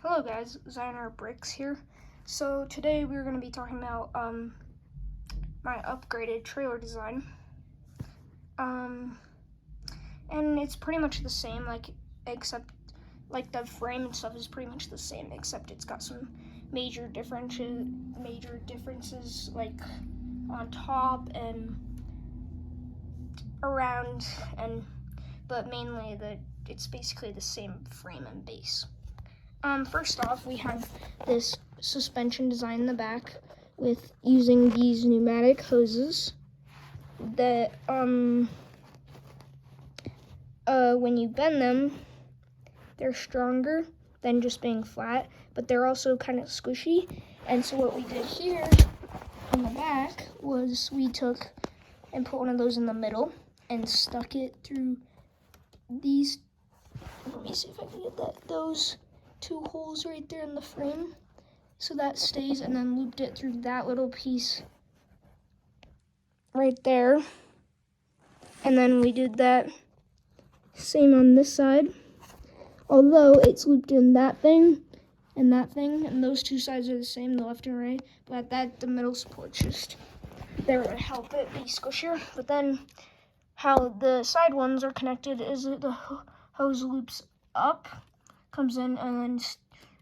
Hello guys, Zynar Bricks here. So today we're going to be talking about my upgraded trailer design. And it's pretty much the same, except the frame and stuff is pretty much the same, except it's got some major differences like on top and around, but mainly it's basically the same frame and base. First off, we have this suspension design in the back with using these pneumatic hoses that when you bend them, they're stronger than just being flat, but they're also kind of squishy. And so what we did here in the back was we took and put one of those in the middle and stuck it through these, let me see if I can get those two holes right there in the frame, so that stays, and then looped it through that little piece right there. And then we did that same on this side, although it's looped in that thing, and those two sides are the same, the left and right, but the middle support's just there to help it be squishier. But then how the side ones are connected is the hose loops up, comes in, and then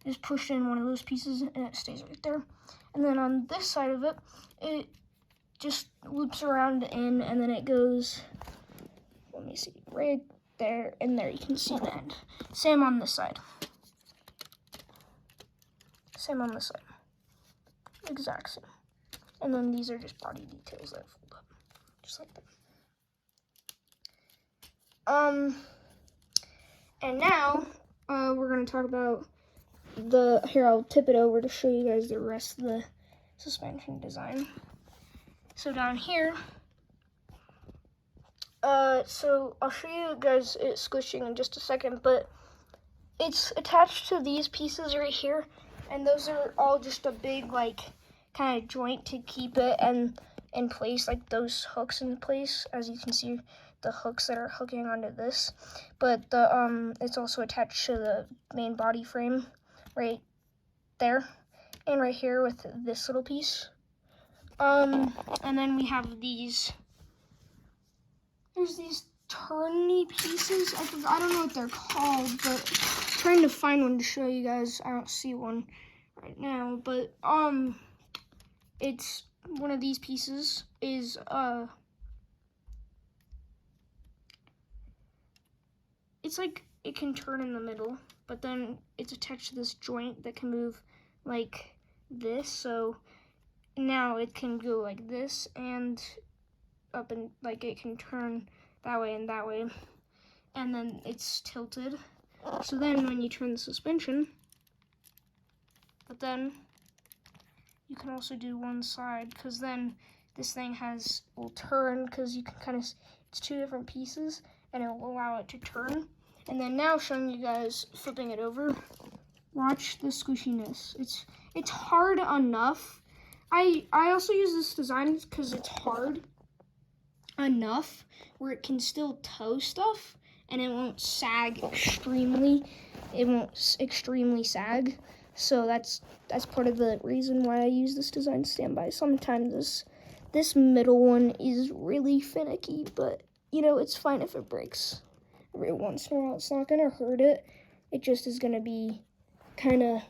is pushed in one of those pieces, and it stays right there. And then on this side of it, it just loops around in, and then it goes, let me see, right there, and there you can see the end. Same on this side. Same on this side. Exact same. And then these are just body details that fold up, just like that. And now, we're going to talk about here I'll tip it over to show you guys the rest of the suspension design. So down here, so I'll show you guys it squishing in just a second, but it's attached to these pieces right here, and those are all just a big, kind of joint to keep it in place, like those hooks in place, as you can see, the hooks that are hooking onto this. But it's also attached to the main body frame right there and right here with this little piece. And then we have there's these turny pieces. I don't know what they're called, but I'm trying to find one to show you guys. I don't see one right now, but it's one of these pieces is it's like it can turn in the middle, but then it's attached to this joint that can move like this. So now it can go like this and up, and it can turn that way and that way, and then it's tilted. So then when you turn the suspension, but then you can also do one side, because then this thing will turn, because you can kind of, it's two different pieces, and it will allow it to turn. And then now showing you guys flipping it over, watch the squishiness. It's hard enough. I also use this design because it's hard enough where it can still tow stuff and it won't sag extremely. It won't extremely sag. So that's part of the reason why I use this design standby. Sometimes this middle one is really finicky, but it's fine if it breaks every once in a while. It's not gonna hurt it. It just is gonna be kind of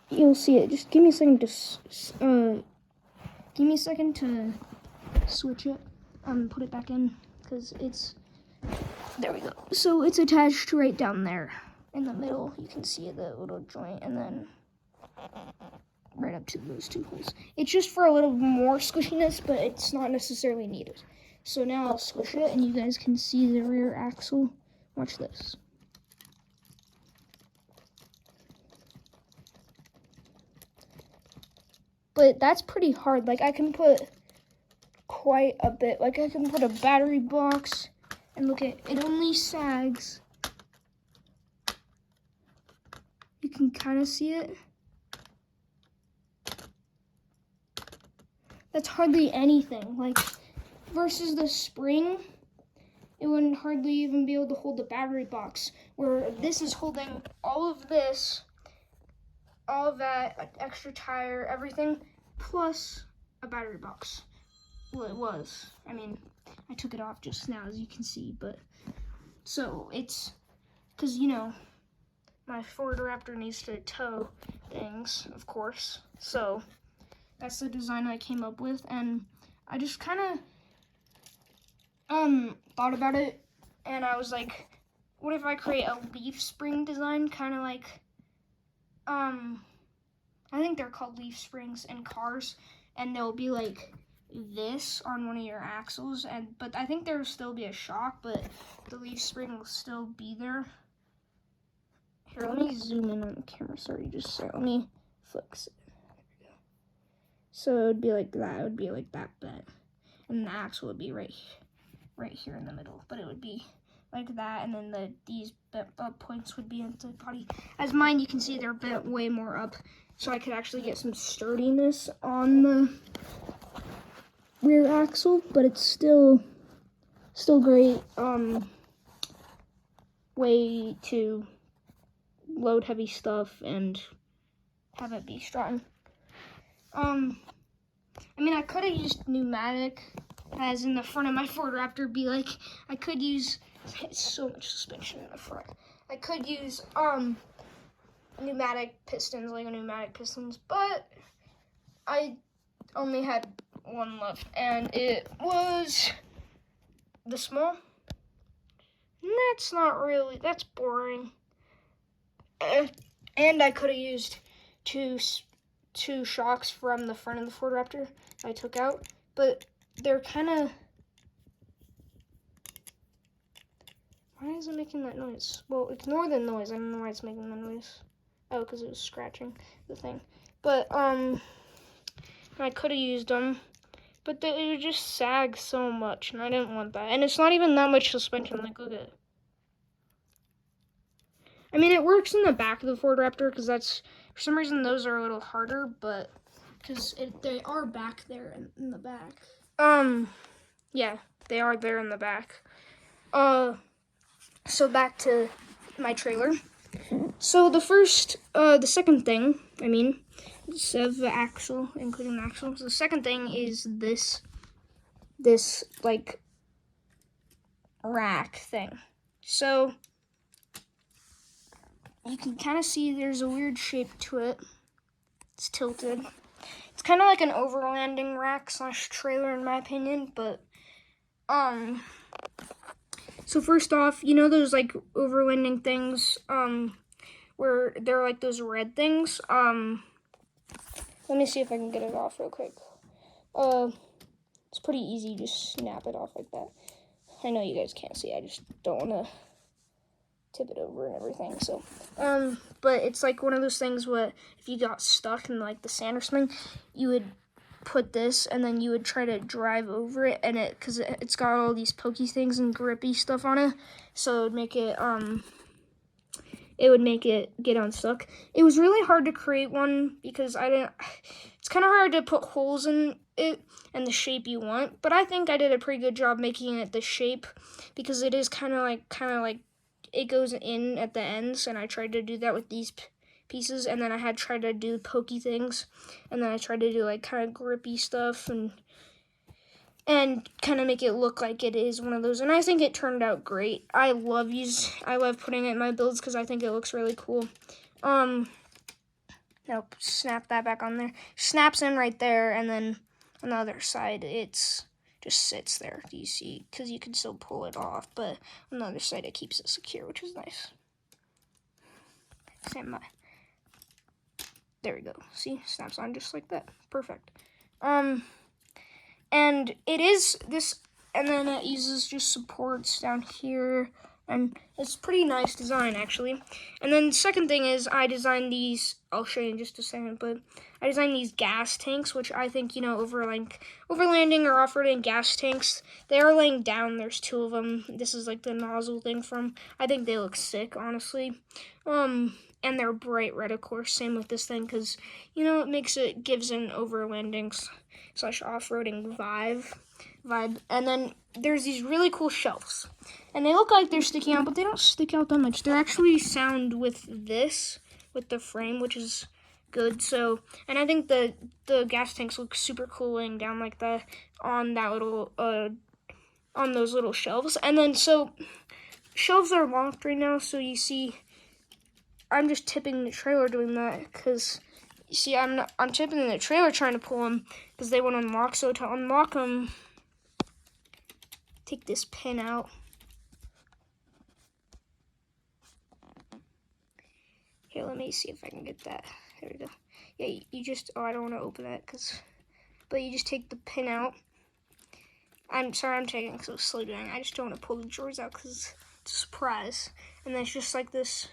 you'll see it. Just give me a second to switch it, put it back in, because there we go. So it's attached right down there in the middle. You can see the little joint, and then right up to those two holes. It's just for a little more squishiness, but it's not necessarily needed. So now I'll squish it, and you guys can see the rear axle. Watch this. But that's pretty hard. I can put quite a bit. I can put a battery box, and look, it only sags. You can kind of see it. That's hardly anything. Versus the spring, it wouldn't hardly even be able to hold the battery box, where this is holding all of this, all of that, extra tire, everything, plus a battery box. Well, it was. I mean, I took it off just now, as you can see, but, so it's, because, you know, my Ford Raptor needs to tow things, of course, so that's the design I came up with, and I just kind of thought about it, and I was like, what if I create a leaf spring design, kind of like, I think they're called leaf springs in cars, and they'll be like this on one of your axles, but I think there'll still be a shock, but the leaf spring will still be there. Here, let me zoom in on the camera. Sorry, let me flex it. There we go. So it would be like that. It would be like that bent, and the axle would be right here in the middle. But it would be like that, and then these bent up points would be into the body. As mine, you can see they're bent way more up, so I could actually get some sturdiness on the rear axle. But it's still great. Way to load heavy stuff and have it be strong. I mean, I could have used pneumatic, as in the front of my Ford Raptor. Be like, I could use so much suspension in the front. I could use pneumatic pistons, like pneumatic pistons, but I only had one left, and it was the small. And that's boring. And I could have used two shocks from the front of the Ford Raptor I took out, but they're kind of, why is it making that noise? Well, ignore the noise. I don't know why it's making the noise. Oh, because it was scratching the thing. But I could have used them, but it would just sag so much, and I didn't want that. And it's not even that much suspension. Like, look at it. I mean, it works in the back of the Ford Raptor, because that's, for some reason, those are a little harder, but, because they are back there in the back. Yeah, they are there in the back. So back to my trailer. So the second thing, instead of the axle, including the axle, so the second thing is this like, rack thing. So you can kind of see there's a weird shape to it. It's tilted. It's kind of like an overlanding rack / trailer, in my opinion, but, so first off, you know those, like, overlanding things, where they're, like, those red things? Let me see if I can get it off real quick. It's pretty easy, just snap it off like that. I know you guys can't see, I just don't want to tip it over and everything, so, but it's like one of those things where if you got stuck in, like, the sand or something, you would put this, and then you would try to drive over it, and because it's got all these pokey things and grippy stuff on it, so it would make it get unstuck. It was really hard to create one, because it's kind of hard to put holes in it and the shape you want, but I think I did a pretty good job making it the shape, because it is kind of like it goes in at the ends, and I tried to do that with these pieces, and then I had tried to do pokey things, and then I tried to do like kind of grippy stuff and kind of make it look like it is one of those, and I think it turned out great. I love putting it in my builds because I think it looks really cool. Now snap that back on there. Snaps in right there, and then on the other side it's just sits there. Do you see? Because you can still pull it off, but on the other side it keeps it secure, which is nice. There we go. See, snaps on just like that. Perfect. And it is this, and then it uses just supports down here, and it's pretty nice design, actually. And then the second thing is I designed these, I'll show you in just a second, but I designed these gas tanks, which I think, overlanding or off-roading gas tanks, they are laying down. There's 2 of them. This is like the nozzle thing I think they look sick, honestly. And they're bright red, of course, same with this thing, because, it gives an overlanding / off-roading vibe. vibe. And then there's these really cool shelves. And they look like they're sticking out, but they don't stick out that much. They're actually sound with this, with the frame, which is good. So, and I think the gas tanks look super cool laying down like that on that little, on those little shelves. And then, so, shelves are locked right now, so you see, I'm just tipping the trailer doing that, because you see, I'm tipping the trailer trying to pull them, because they won't unlock. So to unlock them, take this pin out. Here, let me see if I can get that. There we go. Yeah, you just, I don't want to open that, but you just take the pin out. I'm sorry I'm taking so slow doing. I just don't want to pull the drawers out because it's a surprise. And then it's just like this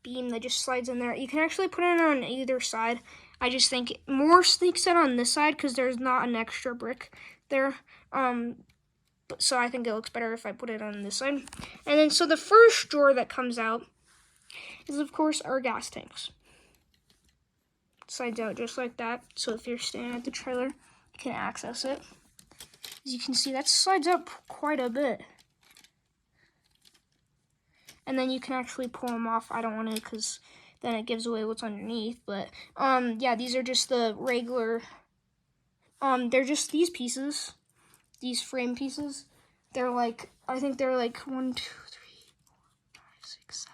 beam that just slides in there. You can actually put it on either side. I just think more sneaks out on this side because there's not an extra brick there. So I think it looks better if I put it on this side. And then so the first drawer that comes out is of course our gas tanks. It slides out just like that. So if you're standing at the trailer, you can access it. As you can see, that slides up quite a bit. And then you can actually pull them off. I don't want to because then it gives away what's underneath. But yeah, these are just the regular. They're just these pieces, these frame pieces. They're like, I think they're like 1, 2, 3, 4, 5, 6,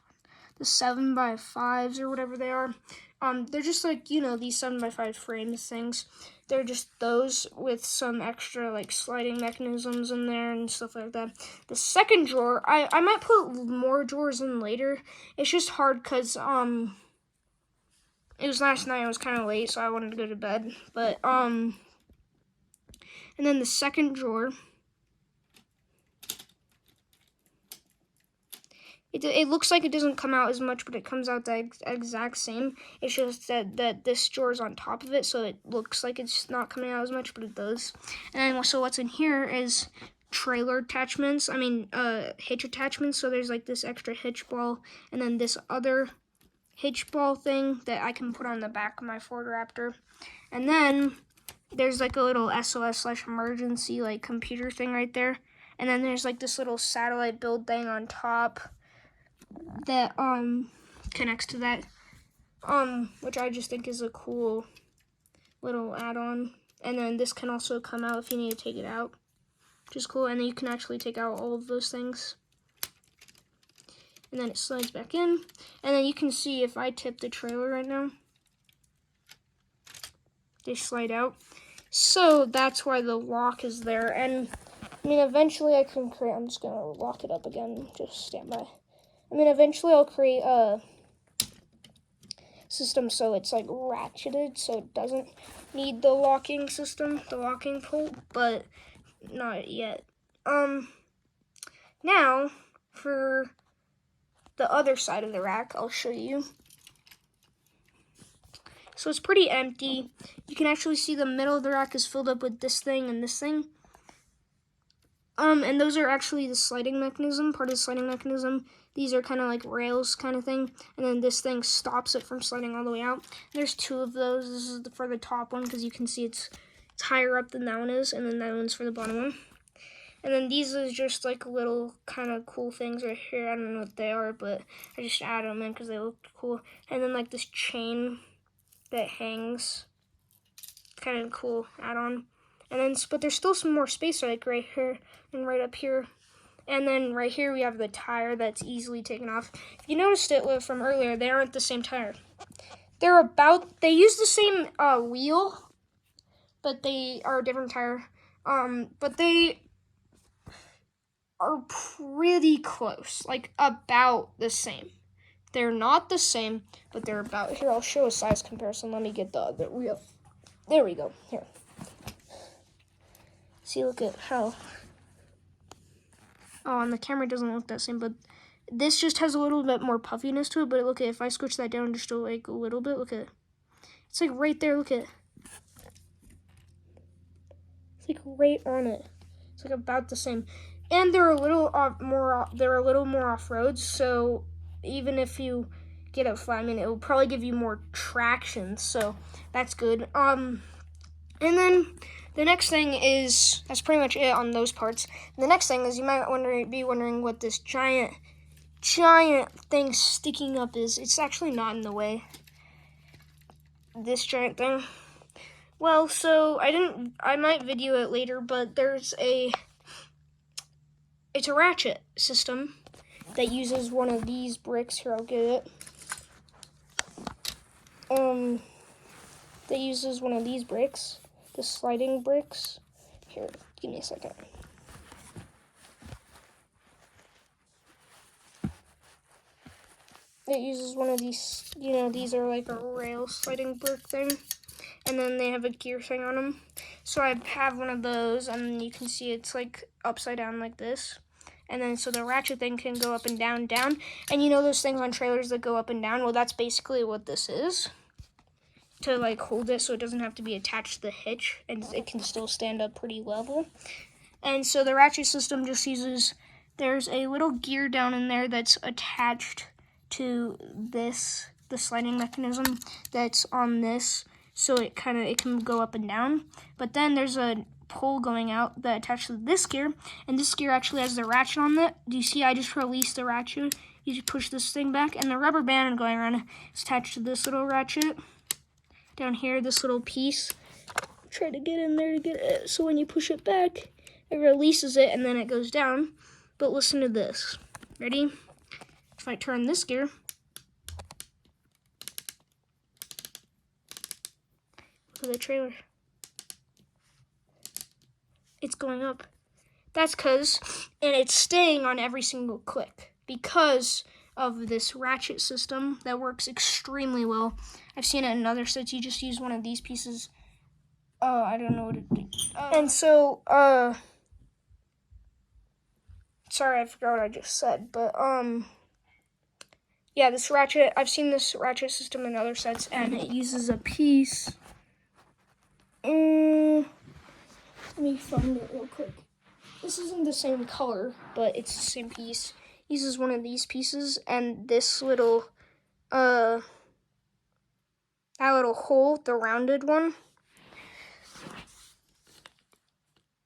7. The 7x5s or whatever they are. They're just like, you know, these 7x5 frames things. They're just those with some extra like sliding mechanisms in there and stuff like that. The second drawer, I might put more drawers in later. It's just hard because it was last night. I was kind of late, so I wanted to go to bed. But and then the second drawer, it looks like it doesn't come out as much, but it comes out the exact same. It's just that this drawer is on top of it, so it looks like it's not coming out as much, but it does. And then, so what's in here is trailer attachments. I mean, hitch attachments. So there's like this extra hitch ball, and then this other hitch ball thing that I can put on the back of my Ford Raptor. And then there's like a little SOS/emergency like computer thing right there. And then there's like this little satellite build thing on top that connects to that, which I just think is a cool little add-on. And then this can also come out if you need to take it out, which is cool. And then you can actually take out all of those things, and then it slides back in. And then you can see if I tip the trailer right now, they slide out. So that's why the lock is there. And I mean, eventually I can create, I'm just gonna lock it up again, just stand by. I mean, eventually I'll create a system so it's like ratcheted, so it doesn't need the locking system, the locking pull, but not yet. Now for the other side of the rack, I'll show you. So it's pretty empty. You can actually see the middle of the rack is filled up with this thing and this thing. And those are actually the sliding mechanism, part of the sliding mechanism. These are kind of like rails kind of thing. And then this thing stops it from sliding all the way out. There's two of those. This is for the top one because you can see it's higher up than that one is. And then that one's for the bottom one. And then these are just like little kind of cool things right here. I don't know what they are, but I just added them in because they look cool. And then like this chain that hangs. Kind of cool add-on. And then, but there's still some more space like right here and right up here. And then right here we have the tire that's easily taken off. If you noticed it from earlier, they aren't the same tire. They use the same wheel, but they are a different tire. But they are pretty close, like about the same. They're not the same, but they're about. Here, I'll show a size comparison. Let me get the other wheel. There we go. Here. See, look at how. Oh, and the camera doesn't look that same, but this just has a little bit more puffiness to it. But look at, if I switch that down just like a little bit, look at it. It's like right there. Look at it. It's like right on it. It's like about the same. And they're a little more. They're a little more off-road. So even if you get it flat, I mean, it will probably give you more traction. So that's good. And then the next thing is, that's pretty much it on those parts. The next thing is, you might be wondering what this giant thing sticking up is. It's actually not in the way. This giant thing. Well, so I might video it later, but it's a ratchet system that uses one of these bricks. Here, I'll get it. That uses one of these bricks, the sliding bricks. Here, give me a second. It uses one of these, these are like a rail sliding brick thing. And then they have a gear thing on them. So I have one of those, and you can see it's like upside down like this. And then so the ratchet thing can go up and down, down. And you know those things on trailers that go up and down? Well, that's basically what this is. To like hold it so it doesn't have to be attached to the hitch, and it can still stand up pretty level. And so the ratchet system just uses, there's a little gear down in there that's attached to this, the sliding mechanism that's on this. So it can go up and down. But then there's a pole going out that attached to this gear, and this gear actually has the ratchet on it. Do you see I just released the ratchet? You just push this thing back, and the rubber band going around is attached to this little ratchet. Down here, this little piece. Try to get in there to get it, so when you push it back, it releases it, and then it goes down. But listen to this. Ready? If I turn this gear, look at the trailer. It's going up. That's and it's staying on every single click because of this ratchet system that works extremely well. I've seen it in other sets. You just use one of these pieces. I don't know what it is. And so, sorry, I forgot what I just said, but, yeah, this ratchet, I've seen this ratchet system in other sets, and it uses a piece. Let me find it real quick. This isn't the same color, but it's the same piece. It uses one of these pieces, and this little, that little hole, the rounded one.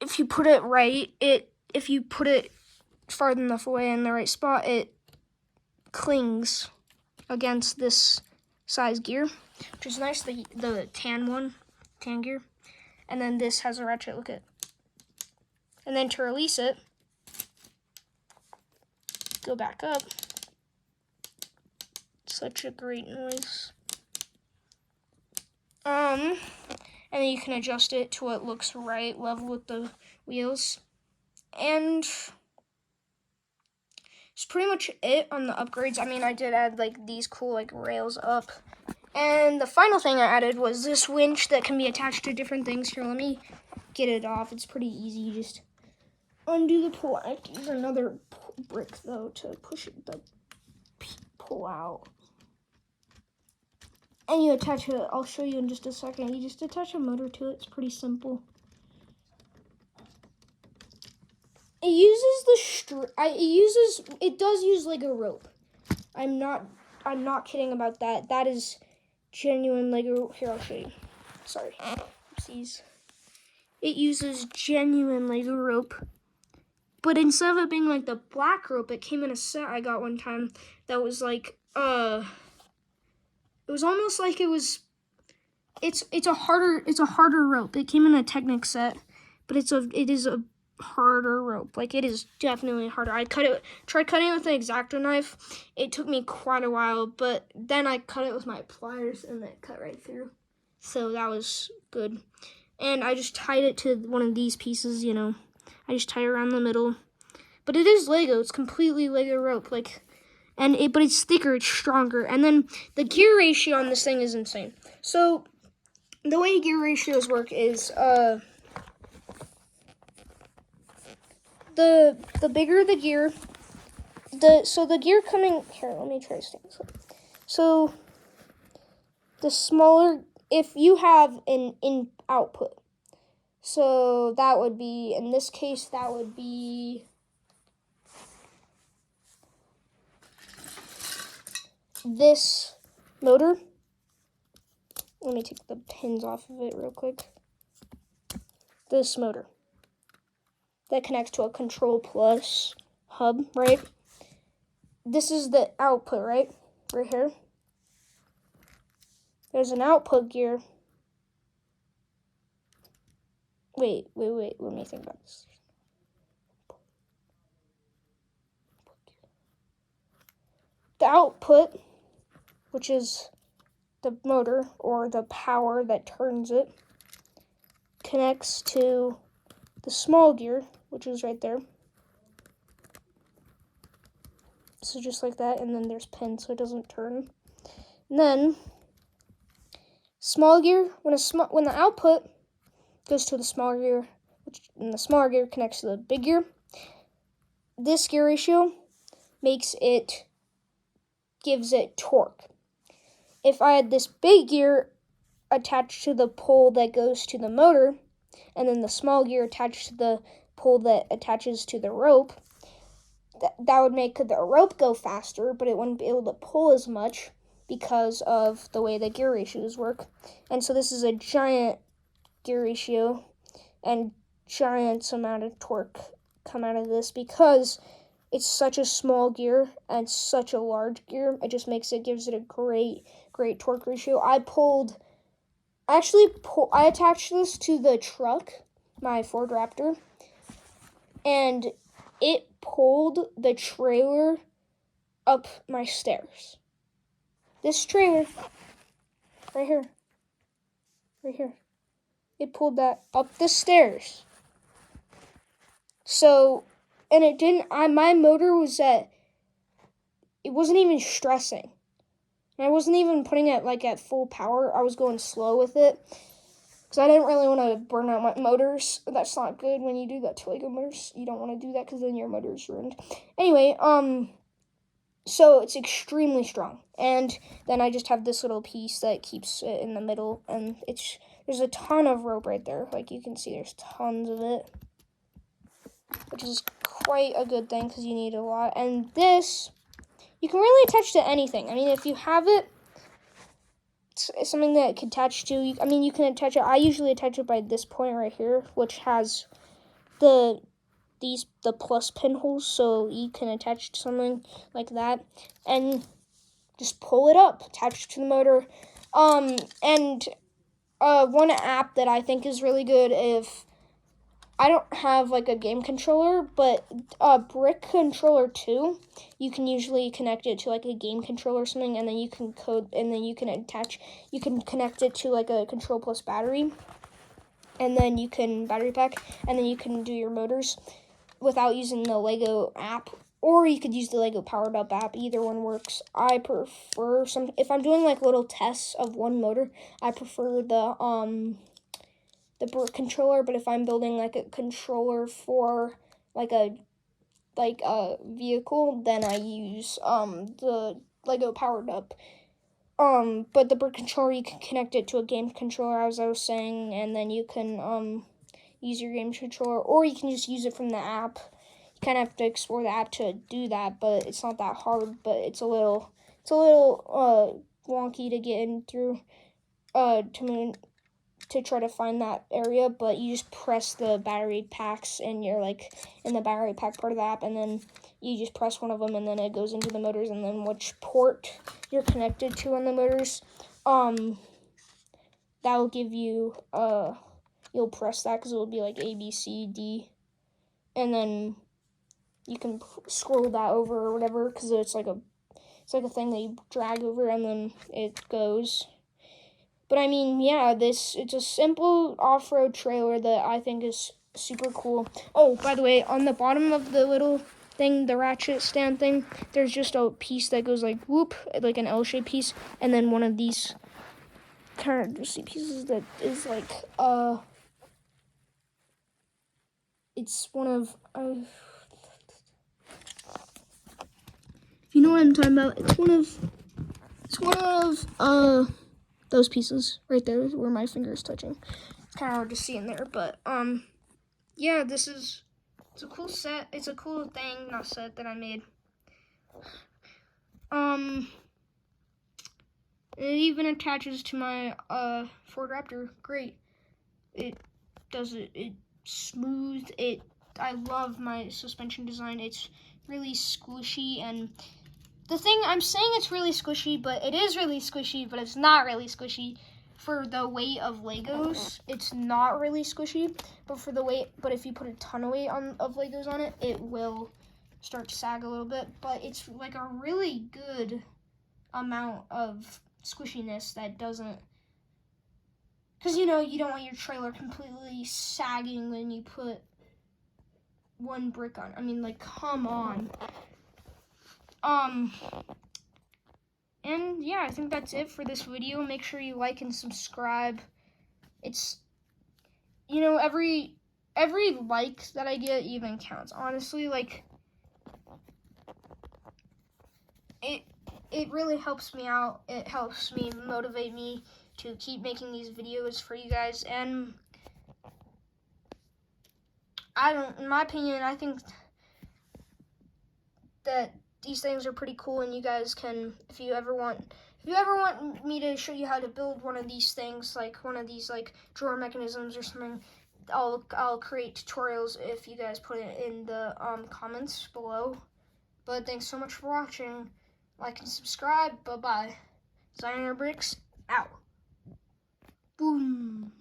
If you put it right, if you put it far enough away in the right spot, it clings against this size gear, which is nice, the tan gear. And then this has a ratchet, look at it. And then to release it, go back up. Such a great noise. And then you can adjust it to what looks right, level with the wheels. And it's pretty much it on the upgrades. I mean, I did add like these cool like rails up. And the final thing I added was this winch that can be attached to different things. Here, let me get it off. It's pretty easy. You just undo the pull. I have to use another brick though to push it, the pull out. And you attach it. I'll show you in just a second. You just attach a motor to it. It's pretty simple. It uses it does use like a rope. I'm not kidding about that. That is genuine Lego. Here, I'll show you. Sorry. Oopsies. It uses genuine Lego rope. But instead of it being like the black rope, it came in a set I got one time that was like, it was almost like it's a harder rope. It came in a Technic set, but it is a harder rope. Like, it is definitely harder. Tried cutting it with an X-Acto knife. It took me quite a while, but then I cut it with my pliers and it cut right through. So that was good. And I just tied it to one of these pieces, I just tie it around the middle. But it is Lego. It's completely Lego rope. But it's thicker, it's stronger. And then the gear ratio on this thing is insane. So the way gear ratios work is the bigger the gear, the gear coming here, let me try to stand this up. So the smaller, if you have an in output, so that would be, in this case, that would be this motor. Let me take the pins off of it real quick. this motor that connects to a Control Plus hub, right? This is the output, right? Right here. There's an output gear. Wait. Let me think about this. The output, which is the motor or the power that turns it, connects to the small gear, which is right there. So just like that, and then there's pins so it doesn't turn. And then small gear, when the output goes to the smaller gear, and the smaller gear connects to the big gear, this gear ratio gives it torque. If I had this big gear attached to the pole that goes to the motor, and then the small gear attached to the pole that attaches to the rope, that would make the rope go faster, but it wouldn't be able to pull as much because of the way the gear ratios work. And so this is a giant gear ratio and giant amount of torque come out of this because it's such a small gear and such a large gear. It just gives it a great torque ratio. I attached this to the truck, my Ford Raptor, and it pulled the trailer up my stairs. This trailer, right here, it pulled that up the stairs. So, and it didn't, my motor was it wasn't even stressing. And I wasn't even putting it at full power. I was going slow with it because I didn't really want to burn out my motors. That's not good when you do that to Lego motors. You don't want to do that because then your motor's ruined. Anyway, so it's extremely strong. And then I just have this little piece that keeps it in the middle, and there's a ton of rope right there. Like you can see, there's tons of it, which is quite a good thing because you need a lot. And this, you can really attach to anything. I mean, if you have it, it's something that can attach to. You can attach it. I usually attach it by this point right here, which has the plus pinholes, so you can attach to something like that and just pull it up, attach it to the motor. And one app that I think is really good, if I don't have a game controller, but Brick Controller 2, you can usually connect it to a game controller or something, and then you can you can connect it to a Control Plus battery, and then you can battery pack, and then you can do your motors without using the Lego app, or you could use the Lego Powered Up app. Either one works. I prefer if I'm doing little tests of one motor, I prefer the Brick controller. But if I'm building a controller for a vehicle, then I use the Lego Powered Up. But the Brick controller, you can connect it to a game controller, as I was saying, and then you can use your game controller, or you can just use it from the app. You kind of have to explore the app to do that, but it's not that hard. But it's a little wonky to get in through to try to find that area. But you just press the battery packs, and you're in the battery pack part of the app, and then you just press one of them, and then it goes into the motors, and then which port you're connected to on the motors, that will give you you'll press that because it will be A, B, C, D, and then you can scroll that over or whatever because it's a thing that you drag over and then it goes. But I mean, yeah, it's a simple off-road trailer that I think is super cool. Oh, by the way, on the bottom of the little thing, the ratchet stand thing, there's just a piece that goes whoop, an L-shaped piece, and then one of these kind of pieces that is it's one of if you know what I'm talking about, it's one of those pieces right there where my finger is touching. It's kind of hard to see in there, but yeah, it's a cool set. It's a cool thing, not set, that I made. It even attaches to my Ford Raptor. Great. It does it smooth. I love my suspension design. It's really squishy, and the thing I'm saying it's really squishy, but it is really squishy, but it's not really squishy. For the weight of Legos, it's not really squishy, but if you put a ton of weight of Legos on it, it will start to sag a little bit, but it's like a really good amount of squishiness that doesn't, because you don't want your trailer completely sagging when you put one brick on. I mean, like, come on. And yeah, I think that's it for this video. Make sure you like and subscribe. It's, every like that I get even counts. Honestly, like, it really helps me out. It helps me motivate me to keep making these videos for you guys. And in my opinion, I think that these things are pretty cool, and you guys can, if you ever want me to show you how to build one of these things, like one of these like drawer mechanisms or something, I'll create tutorials if you guys put it in the comments below. But thanks so much for watching. Like and subscribe. Bye bye. Designer Bricks out. Boom.